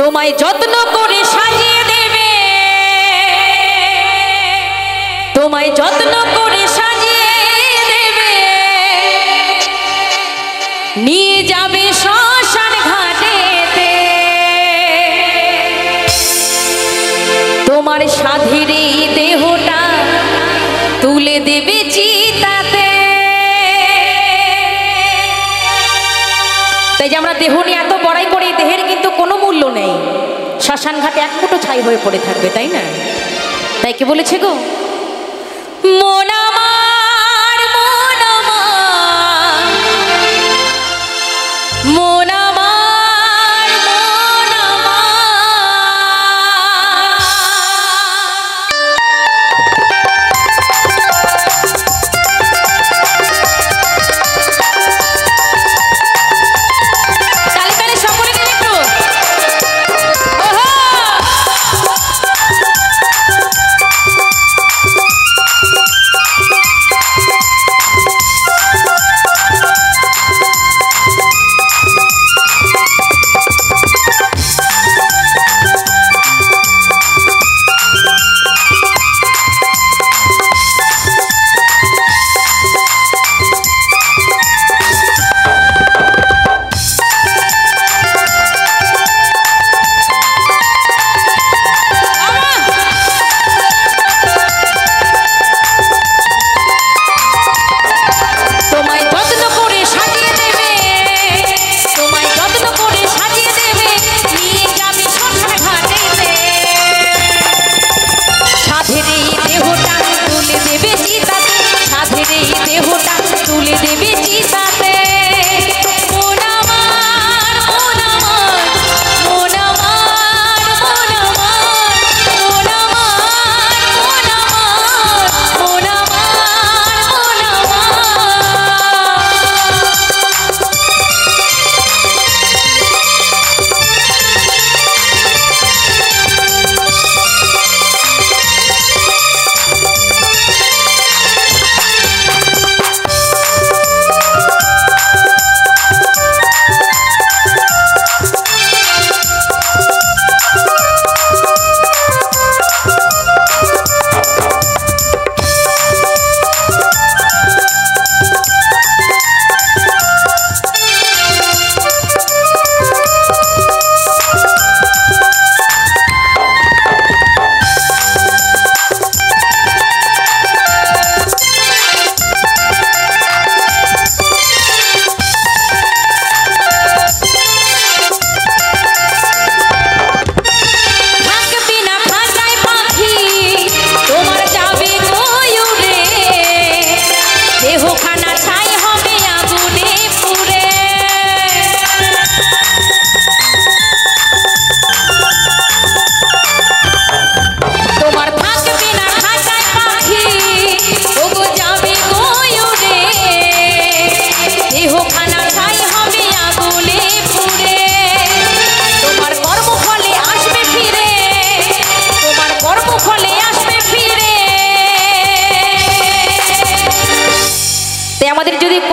তোমায় যত্ন করে সাজিয়ে দেবে, তোমায় যত্ন করে সাজিয়ে দেবে, নিয়ে যাবে শ্মশান ঘাটেতে। তোমার সাধের এই দেহটা তুলে দেবে চিতাতে। তাই যে আমরা দেহ নিয়ে এত বড়াই করি, দেহের কিন্তু কোনো মূল্য নেই। শ্মশান ঘাটে এক মুঠো ছাই হয়ে পড়ে থাকবে, তাই না? তাই কি বলেছে গো, মন আমার মন আমার মন আমার মন আমার।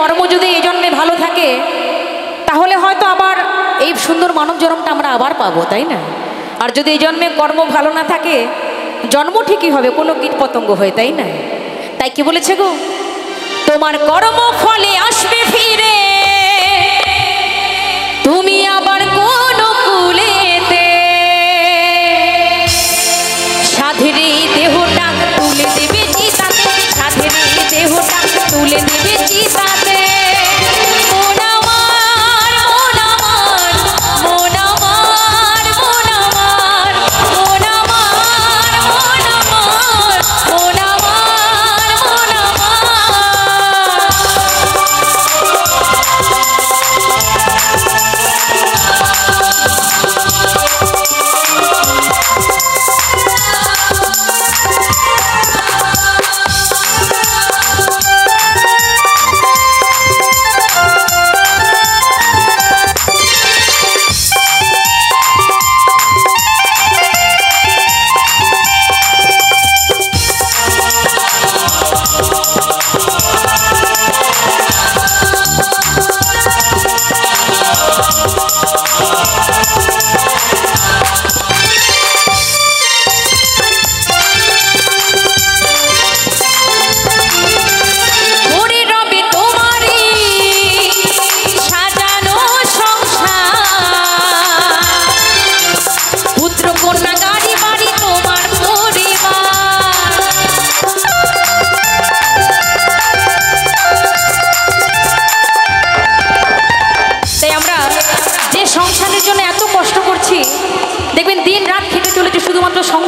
কর্ম যদি এই জন্মে ভালো থাকে তাহলে হয়তো আবার এই সুন্দর মানব জন্মটা আমরা আবার পাবো, তাই না? আর যদি এই জন্মে কর্ম ভালো না থাকে, জন্ম ঠিকই হবে কোনো কীট পতঙ্গ হয়ে, তাই না? তাই কি বলেছে গো, তোমার কর্ম ফলে আসবে ফিরে তুমি আবার কোন কুলেতে। সাধের এই দেহটা তুলে দেবে চিতাতে, সাধের এই দেহটা তুলে দেবে চিতাতে।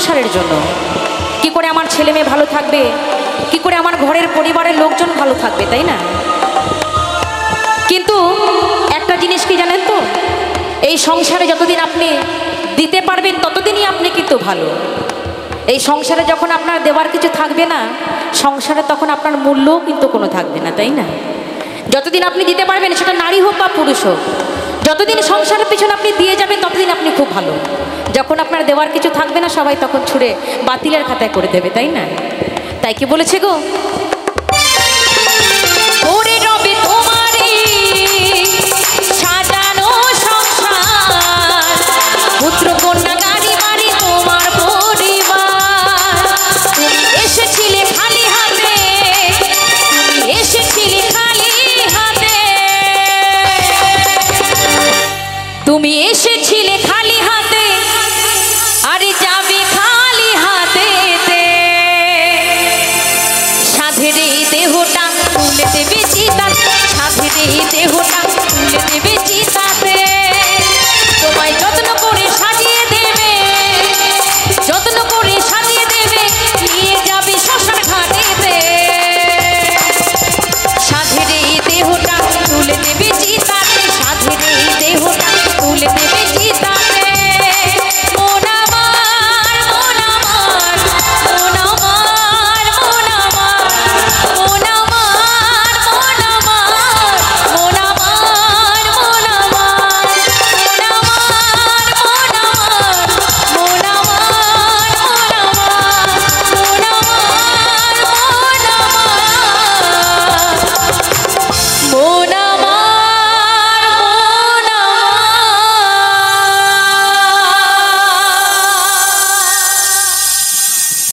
সংসারের জন্য। কি করে আমার ছেলে মেয়ে ভালো থাকবে, কি করে আমার ঘরের পরিবারের লোকজন ভালো থাকবে, তাই না? কিন্তু একটা জিনিস কি জানেন তো, এই সংসারে যতদিন আপনি দিতে পারবেন ততদিনই আপনি কিন্তু ভালো। এই সংসারে যখন আপনার দেওয়ার কিছু থাকবে না, সংসারে তখন আপনার মূল্যও কিন্তু কোনো থাকবে না, তাই না? যতদিন আপনি দিতে পারবেন, সেটা নারী হোক বা পুরুষ হোক, যতদিন সংসারের পিছনে আপনি দিয়ে যাবেন ততদিন আপনি খুব ভালো। যখন আপনার দেওয়ার কিছু থাকবে না, সবাই তখন ছুঁড়ে বাতিলের খাতায় করে দেবে, তাই না? তাই কি বলেছে গো, ওরে রবে তোমারই সাজানো সংসার, পুত্র কন্যা গাড়ি বাড়ি তোমার পরিবার। তুমি এসেছিলে খালি হাতে, তুমি এসেছিলে খালি হাতে, তুমি এসেছিলে খালি হাতে, আরে যাবে খালি হাতেতে। সাধের এই দেহটা তুলে দেবে চিতাতে, সাধের এই দেহটা তুলে দেবে চিতাতে। তোমায় যত্ন করে সাজিয়ে দেবে, যত্ন করে সাজিয়ে দেবে, নিয়ে যাবে শ্মশান ঘাটেতে। সাধের এই দেহটা তুলে দেবে চিতাতে, সাধের এই দেহটা তুলে দেবে